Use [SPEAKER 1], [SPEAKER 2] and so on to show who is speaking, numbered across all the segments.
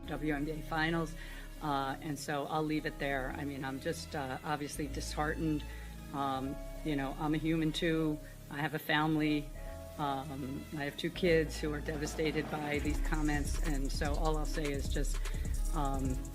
[SPEAKER 1] WNBA Finals. And so I'll leave it there. I mean, I'm just obviously disheartened. You know, I'm a human too. I have a family. I have 2 kids who are devastated by these comments. And so all I'll say is just,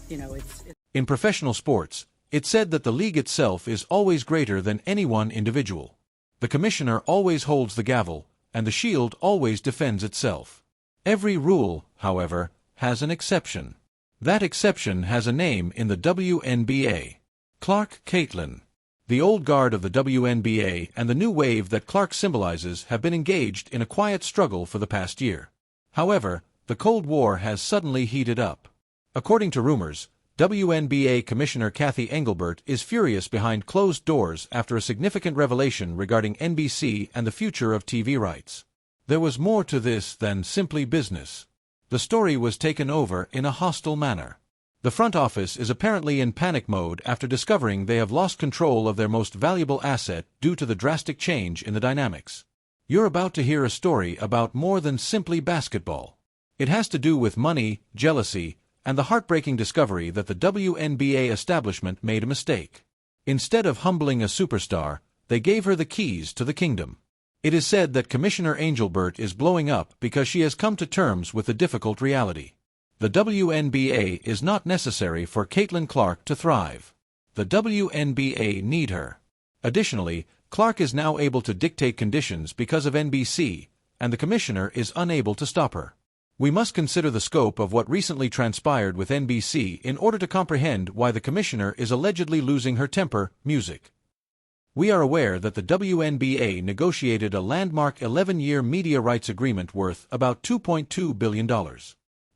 [SPEAKER 1] you know, it's...
[SPEAKER 2] In professional sports, it's said that the league itself is always greater than any one individual. The commissioner always holds the gavel, and the shield always defends itself. Every rule, however, has an exception. That exception has a name in the WNBA. Clark Caitlin. The old guard of the WNBA and the new wave that Clark symbolizes have been engaged in a quiet struggle for the past year. However, the Cold War has suddenly heated up. According to rumors, WNBA Commissioner Cathy Engelbert is furious behind closed doors after a significant revelation regarding NBC and the future of TV rights. There was more to this than simply business. The story was taken over in a hostile manner. The front office is apparently in panic mode after discovering they have lost control of their most valuable asset due to the drastic change in the dynamics. You're about to hear a story about more than simply basketball. It has to do with money, jealousy, and the heartbreaking discovery that the WNBA establishment made a mistake. Instead of humbling a superstar, they gave her the keys to the kingdom. It is said that Commissioner Engelbert is blowing up because she has come to terms with the difficult reality. The WNBA is not necessary for Caitlin Clark to thrive. The WNBA need her. Additionally, Clark is now able to dictate conditions because of NBC, and the commissioner is unable to stop her. We must consider the scope of what recently transpired with NBC in order to comprehend why the commissioner is allegedly losing her temper. Music. We are aware that the WNBA negotiated a landmark 11-year media rights agreement worth about $2.2 billion.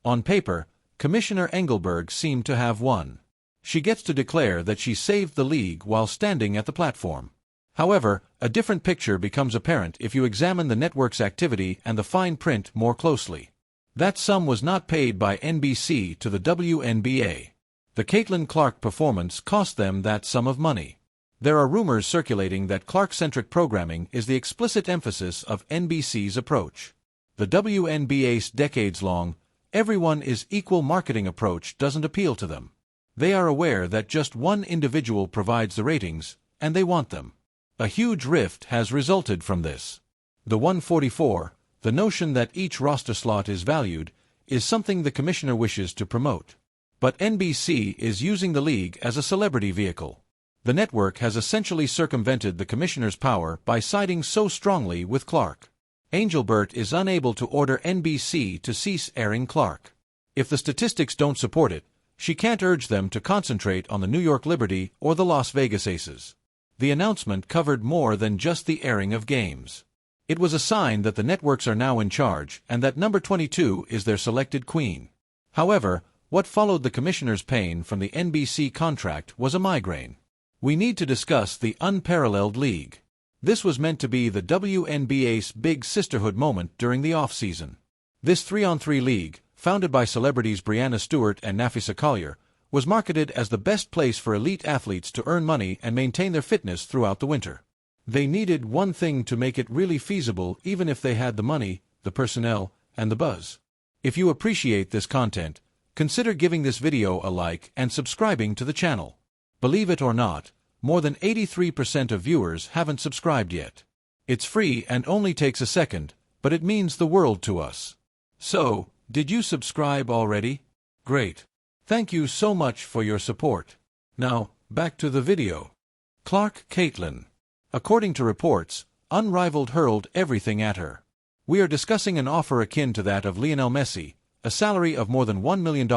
[SPEAKER 2] On paper, Commissioner Engelbert seemed to have won. She gets to declare that she saved the league while standing at the platform. However, a different picture becomes apparent if you examine the network's activity and the fine print more closely. That sum was not paid by NBC to the WNBA. The Caitlin Clark performance cost them that sum of money. There are rumors circulating that Clark-centric programming is the explicit emphasis of NBC's approach. The WNBA's decades-long, everyone is equal marketing approach doesn't appeal to them. They are aware that just one individual provides the ratings, and they want them. A huge rift has resulted from this. The 144, the notion that each roster slot is valued, is something the commissioner wishes to promote. But NBC is using the league as a celebrity vehicle. The network has essentially circumvented the commissioner's power by siding so strongly with Clark. Engelbert is unable to order NBC to cease airing Clark. If the statistics don't support it, she can't urge them to concentrate on the New York Liberty or the Las Vegas Aces. The announcement covered more than just the airing of games. It was a sign that the networks are now in charge and that number 22 is their selected queen. However, what followed the commissioner's pain from the NBC contract was a migraine. We need to discuss the unparalleled league. This was meant to be the WNBA's big sisterhood moment during the off-season. This 3-on-3 league, founded by celebrities Brianna Stewart and Nafisa Collier, was marketed as the best place for elite athletes to earn money and maintain their fitness throughout the winter. They needed one thing to make it really feasible, even if they had the money, the personnel, and the buzz. If you appreciate this content, consider giving this video a like and subscribing to the channel. Believe it or not, more than 83% of viewers haven't subscribed yet. It's free and only takes a second, but it means the world to us. So, did you subscribe already? Great. Thank you so much for your support. Now, back to the video. Clark Caitlin. According to reports, Unrivaled hurled everything at her. We are discussing an offer akin to that of Lionel Messi, a salary of more than $1 million,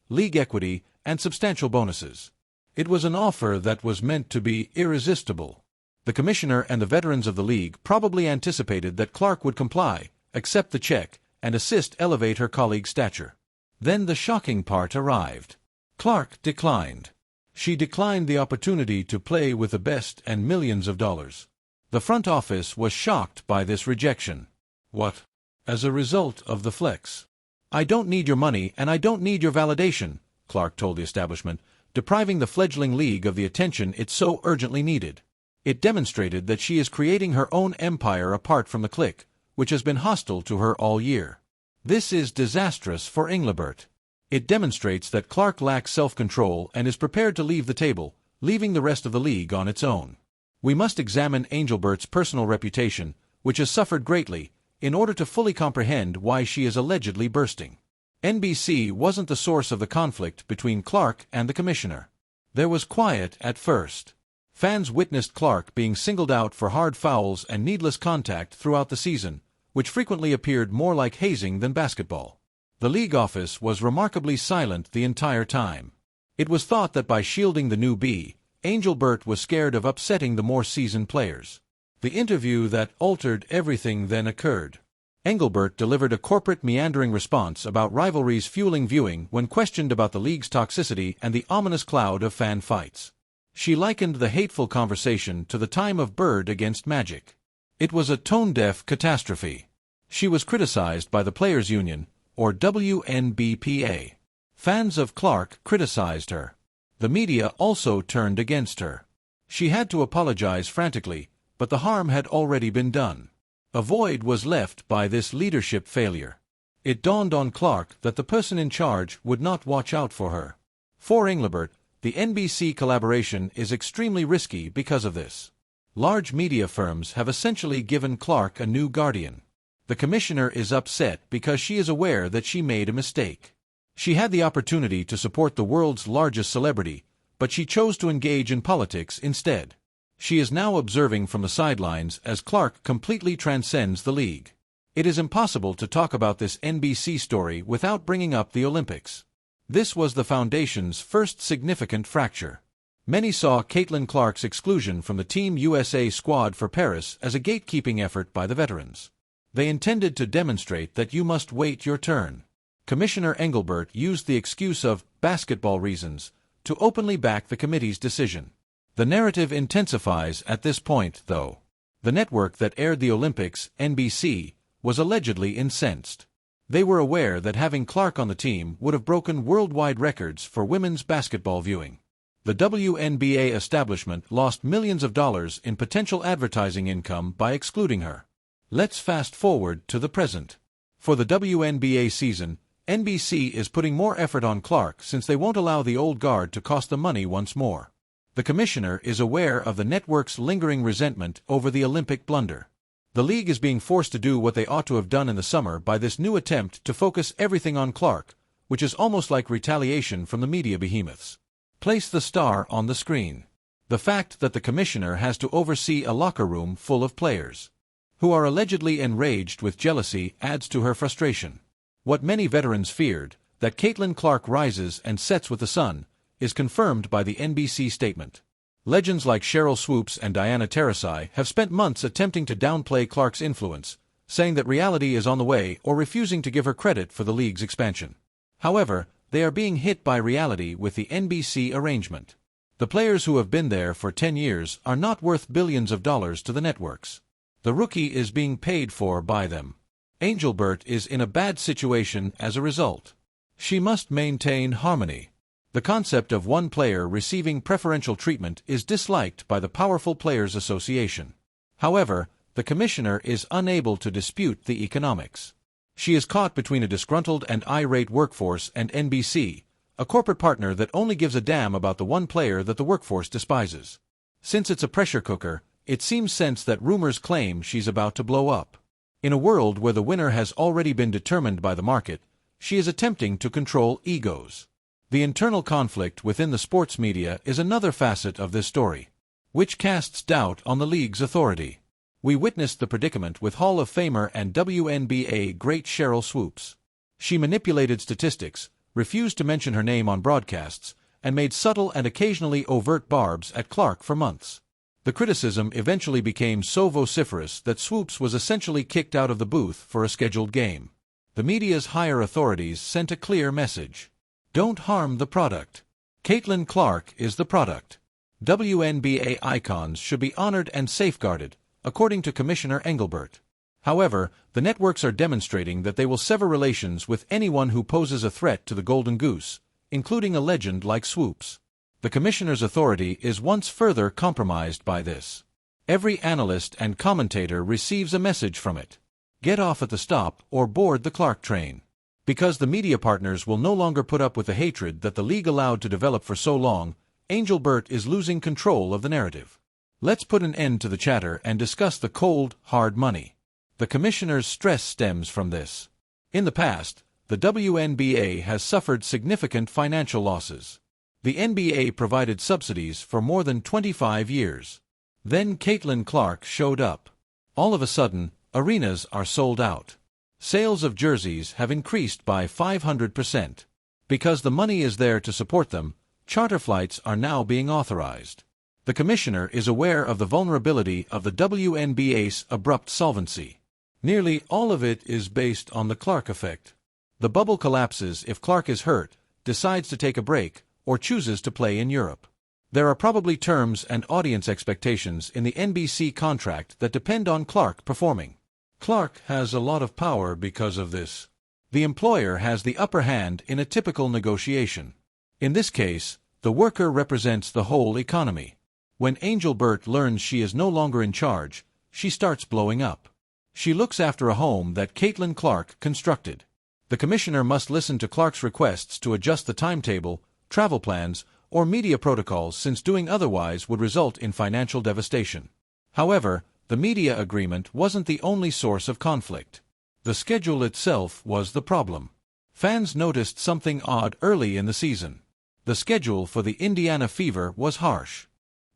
[SPEAKER 2] league equity, and substantial bonuses. It was an offer that was meant to be irresistible. The commissioner and the veterans of the league probably anticipated that Clark would comply, accept the check, and assist elevate her colleague's stature. Then the shocking part arrived. Clark declined. She declined the opportunity to play with the best and millions of dollars. The front office was shocked by this rejection. What? As a result of the flex. I don't need your money and I don't need your validation, Clark told the establishment, depriving the fledgling league of the attention it so urgently needed. It demonstrated that she is creating her own empire apart from the clique, which has been hostile to her all year. This is disastrous for Engelbert. It demonstrates that Clark lacks self-control and is prepared to leave the table, leaving the rest of the league on its own. We must examine Angelbert's personal reputation, which has suffered greatly, in order to fully comprehend why she is allegedly bursting. NBC wasn't the source of the conflict between Clark and the commissioner. There was quiet at first. Fans witnessed Clark being singled out for hard fouls and needless contact throughout the season, which frequently appeared more like hazing than basketball. The league office was remarkably silent the entire time. It was thought that by shielding the newbie, Angelbert was scared of upsetting the more seasoned players. The interview that altered everything then occurred. Engelbert delivered a corporate meandering response about rivalries fueling viewing when questioned about the league's toxicity and the ominous cloud of fan fights. She likened the hateful conversation to the time of Bird against Magic. It was a tone-deaf catastrophe. She was criticized by the Players' Union, or WNBPA. Fans of Clark criticized her. The media also turned against her. She had to apologize frantically, but the harm had already been done. A void was left by this leadership failure. It dawned on Clark that the person in charge would not watch out for her. For Engelbert, the NBC collaboration is extremely risky because of this. Large media firms have essentially given Clark a new guardian. The commissioner is upset because she is aware that she made a mistake. She had the opportunity to support the world's largest celebrity, but she chose to engage in politics instead. She is now observing from the sidelines as Clark completely transcends the league. It is impossible to talk about this NBC story without bringing up the Olympics. This was the Foundation's first significant fracture. Many saw Caitlin Clark's exclusion from the Team USA squad for Paris as a gatekeeping effort by the veterans. They intended to demonstrate that you must wait your turn. Commissioner Engelbert used the excuse of basketball reasons to openly back the committee's decision. The narrative intensifies at this point, though. The network that aired the Olympics, NBC, was allegedly incensed. They were aware that having Clark on the team would have broken worldwide records for women's basketball viewing. The WNBA establishment lost millions of dollars in potential advertising income by excluding her. Let's fast forward to the present. For the WNBA season, NBC is putting more effort on Clark since they won't allow the old guard to cost them money once more. The commissioner is aware of the network's lingering resentment over the Olympic blunder. The league is being forced to do what they ought to have done in the summer by this new attempt to focus everything on Clark, which is almost like retaliation from the media behemoths. Place the star on the screen. The fact that the commissioner has to oversee a locker room full of players who are allegedly enraged with jealousy adds to her frustration. What many veterans feared, that Caitlin Clark rises and sets with the sun, is confirmed by the NBC statement. Legends like Cheryl Swoops and Diana Taurasi have spent months attempting to downplay Clark's influence, saying that reality is on the way or refusing to give her credit for the league's expansion. However, they are being hit by reality with the NBC arrangement. The players who have been there for 10 years are not worth billions of dollars to the networks. The rookie is being paid for by them. Angelbert is in a bad situation as a result. She must maintain harmony. The concept of one player receiving preferential treatment is disliked by the Powerful Players Association. However, the commissioner is unable to dispute the economics. She is caught between a disgruntled and irate workforce and NBC, a corporate partner that only gives a damn about the one player that the workforce despises. Since it's a pressure cooker, it seems sense that rumors claim she's about to blow up. In a world where the winner has already been determined by the market, she is attempting to control egos. The internal conflict within the sports media is another facet of this story, which casts doubt on the league's authority. We witnessed the predicament with Hall of Famer and WNBA great Cheryl Swoops. She manipulated statistics, refused to mention her name on broadcasts, and made subtle and occasionally overt barbs at Clark for months. The criticism eventually became so vociferous that Swoops was essentially kicked out of the booth for a scheduled game. The media's higher authorities sent a clear message. Don't harm the product. Caitlin Clark is the product. WNBA icons should be honored and safeguarded, according to Commissioner Engelbert. However, the networks are demonstrating that they will sever relations with anyone who poses a threat to the Golden Goose, including a legend like Swoops. The commissioner's authority is once further compromised by this. Every analyst and commentator receives a message from it. Get off at the stop or board the Clark train. Because the media partners will no longer put up with the hatred that the league allowed to develop for so long, Engelbert is losing control of the narrative. Let's put an end to the chatter and discuss the cold, hard money. The commissioner's stress stems from this. In the past, the WNBA has suffered significant financial losses. The NBA provided subsidies for more than 25 years. Then Caitlin Clark showed up. All of a sudden, arenas are sold out. Sales of jerseys have increased by 500%. Because the money is there to support them, charter flights are now being authorized. The commissioner is aware of the vulnerability of the WNBA's abrupt solvency. Nearly all of it is based on the Clark effect. The bubble collapses if Clark is hurt, decides to take a break, or chooses to play in Europe. There are probably terms and audience expectations in the NBC contract that depend on Clark performing. Clark has a lot of power because of this. The employer has the upper hand in a typical negotiation. In this case, the worker represents the whole economy. When Engelbert learns she is no longer in charge, she starts blowing up. She looks after a home that Caitlin Clark constructed. The commissioner must listen to Clark's requests to adjust the timetable, travel plans, or media protocols, since doing otherwise would result in financial devastation. However, the media agreement wasn't the only source of conflict. The schedule itself was the problem. Fans noticed something odd early in the season. The schedule for the Indiana Fever was harsh.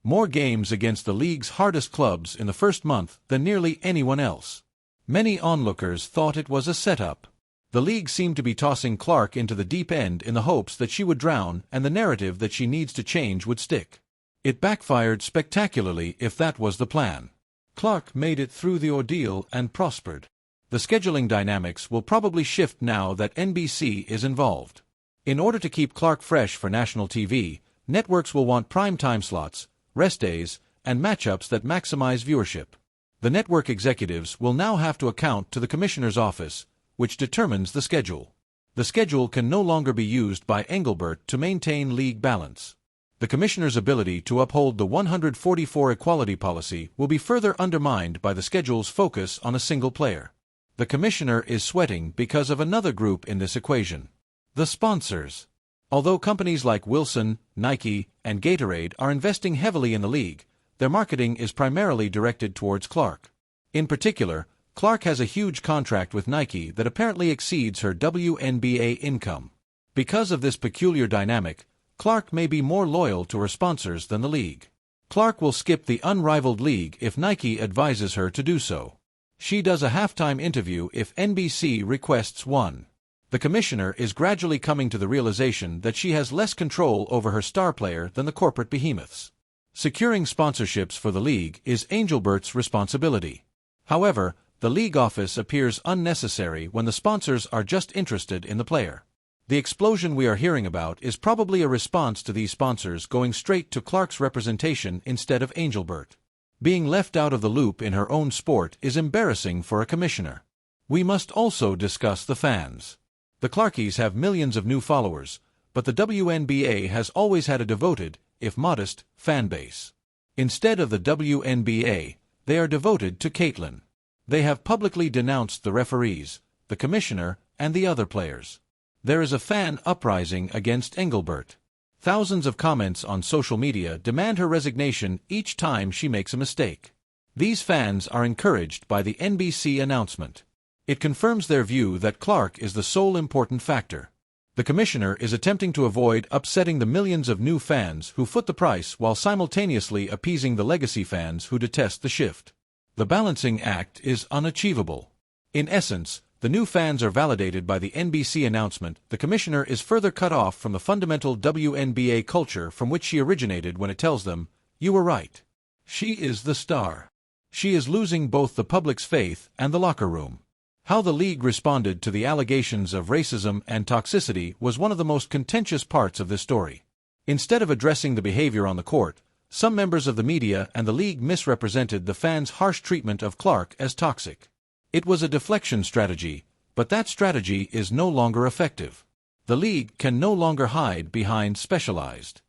[SPEAKER 2] More games against the league's hardest clubs in the first month than nearly anyone else. Many onlookers thought it was a setup. The league seemed to be tossing Clark into the deep end in the hopes that she would drown and the narrative that she needs to change would stick. It backfired spectacularly if that was the plan. Clark made it through the ordeal and prospered. The scheduling dynamics will probably shift now that NBC is involved. In order to keep Clark fresh for national TV, networks will want prime time slots, rest days, and matchups that maximize viewership. The network executives will now have to account to the commissioner's office, which determines the schedule. The schedule can no longer be used by Engelbert to maintain league balance. The commissioner's ability to uphold the 144 equality policy will be further undermined by the schedule's focus on a single player. The commissioner is sweating because of another group in this equation: the sponsors. Although companies like Wilson, Nike, and Gatorade are investing heavily in the league, their marketing is primarily directed towards Clark. In particular, Clark has a huge contract with Nike that apparently exceeds her WNBA income. Because of this peculiar dynamic, Clark may be more loyal to her sponsors than the league. Clark will skip the Unrivaled league if Nike advises her to do so. She does a halftime interview if NBC requests one. The commissioner is gradually coming to the realization that she has less control over her star player than the corporate behemoths. Securing sponsorships for the league is Engelbert's responsibility. However, the league office appears unnecessary when the sponsors are just interested in the player. The explosion we are hearing about is probably a response to these sponsors going straight to Clark's representation instead of Engelbert. Being left out of the loop in her own sport is embarrassing for a commissioner. We must also discuss the fans. The Clarkies have millions of new followers, but the WNBA has always had a devoted, if modest, fan base. Instead of the WNBA, they are devoted to Caitlin. They have publicly denounced the referees, the commissioner, and the other players. There is a fan uprising against Engelbert. Thousands of comments on social media demand her resignation each time she makes a mistake. These fans are encouraged by the NBC announcement. It confirms their view that Clark is the sole important factor. The commissioner is attempting to avoid upsetting the millions of new fans who foot the price while simultaneously appeasing the legacy fans who detest the shift. The balancing act is unachievable. In essence, the new fans are validated by the NBC announcement. The commissioner is further cut off from the fundamental WNBA culture from which she originated when it tells them, "You were right. She is the star." She is losing both the public's faith and the locker room. How the league responded to the allegations of racism and toxicity was one of the most contentious parts of this story. Instead of addressing the behavior on the court, some members of the media and the league misrepresented the fans' harsh treatment of Clark as toxic. It was a deflection strategy, but that strategy is no longer effective. The league can no longer hide behind specialized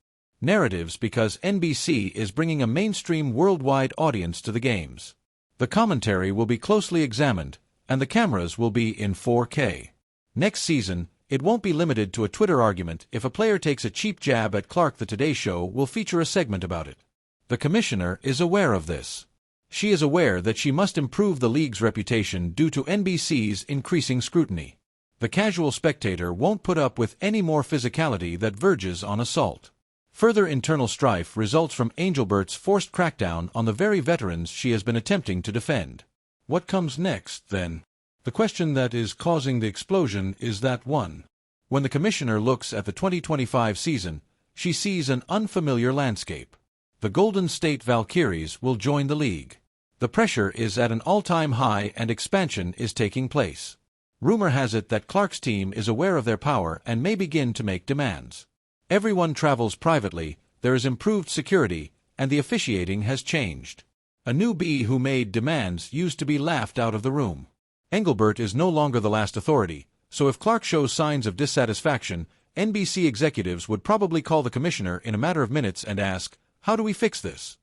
[SPEAKER 2] narratives because NBC is bringing a mainstream worldwide audience to the games. The commentary will be closely examined, and the cameras will be in 4K. Next season, it won't be limited to a Twitter argument. If a player takes a cheap jab at Clark, the Today Show will feature a segment about it. The commissioner is aware of this. She is aware that she must improve the league's reputation due to NBC's increasing scrutiny. The casual spectator won't put up with any more physicality that verges on assault. Further internal strife results from Engelbert's forced crackdown on the very veterans she has been attempting to defend. What comes next, then? The question that is causing the explosion is that one. When the commissioner looks at the 2025 season, she sees an unfamiliar landscape. The Golden State Valkyries will join the league. The pressure is at an all-time high and expansion is taking place. Rumor has it that Clark's team is aware of their power and may begin to make demands. Everyone travels privately, there is improved security, and the officiating has changed. A newbie who made demands used to be laughed out of the room. Engelbert is no longer the last authority, so if Clark shows signs of dissatisfaction, NBC executives would probably call the commissioner in a matter of minutes and ask, "How do we fix this?"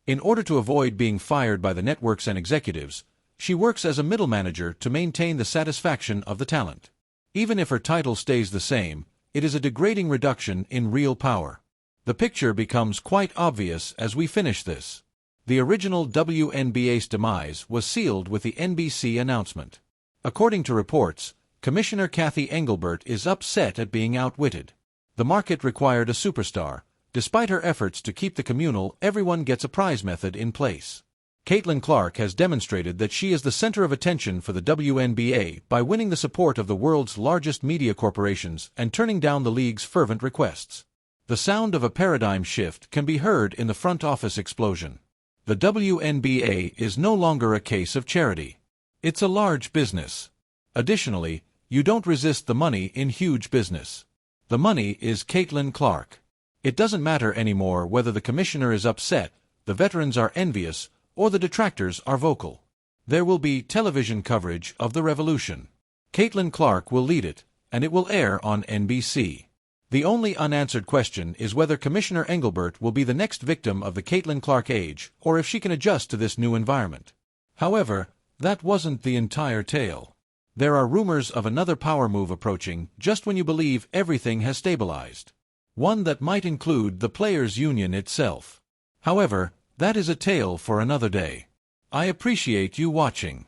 [SPEAKER 2] In order to avoid being fired by the networks and executives, she works as a middle manager to maintain the satisfaction of the talent. Even if her title stays the same, it is a degrading reduction in real power. The picture becomes quite obvious as we finish this. The original WNBA's demise was sealed with the NBC announcement. According to reports, Commissioner Cathy Engelbert is upset at being outwitted. The market required a superstar. Despite her efforts to keep the communal everyone gets a prize method in place. Caitlin Clark has demonstrated that she is the center of attention for the WNBA by winning the support of the world's largest media corporations and turning down the league's fervent requests. The sound of a paradigm shift can be heard in the front office explosion. The WNBA is no longer a case of charity. It's a large business. Additionally, you don't resist the money in huge business. The money is Caitlin Clark. It doesn't matter anymore whether the commissioner is upset, the veterans are envious, or the detractors are vocal. There will be television coverage of the revolution. Caitlin Clark will lead it, and it will air on NBC. The only unanswered question is whether Commissioner Engelbert will be the next victim of the Caitlin Clark age, or if she can adjust to this new environment. However, that wasn't the entire tale. There are rumors of another power move approaching just when you believe everything has stabilized. One that might include the players' union itself. However, that is a tale for another day. I appreciate you watching.